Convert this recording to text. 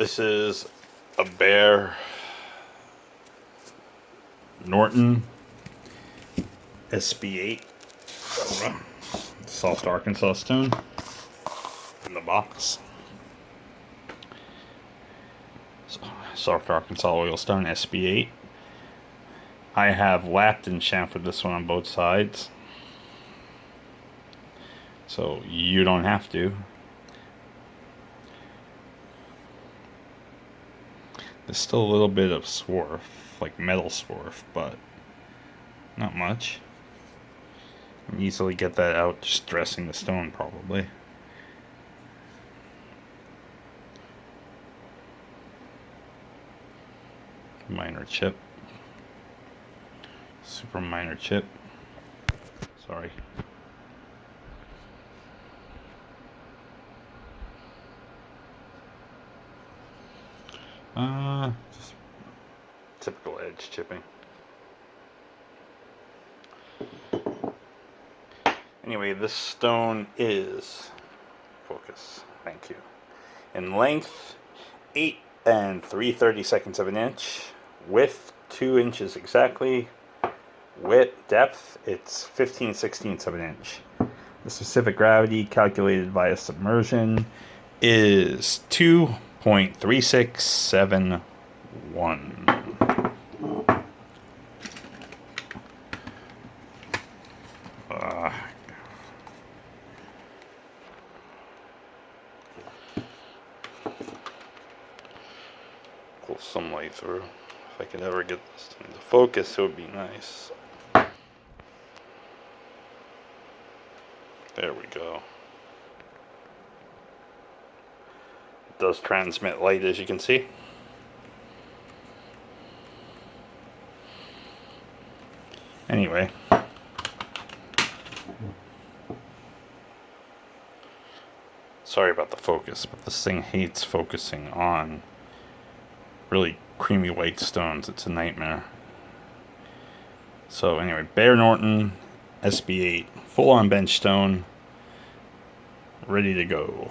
This is a bare Norton SB8 soft Arkansas stone in the box. Soft Arkansas Oilstone SB8. I have lapped and chamfered this one on both sides, so you don't have to. There's still a little bit of swarf, like metal swarf, but not much. You can easily get that out just dressing the stone, probably. Minor chip. Super minor chip. Sorry. Just typical edge chipping. Anyway, this stone is, focus, thank you, in length 8 3/32 of an inch, width 2 inches exactly, depth it's 15/16 of an inch. The specific gravity calculated via submersion is 2.3671. Pull some light through. If I could ever get this thing to focus, it would be nice. There we go. It does transmit light, as you can see. Anyway. Sorry about the focus, but this thing hates focusing on really creamy white stones. It's a nightmare. So anyway, bare Norton SB8, full on bench stone, ready to go.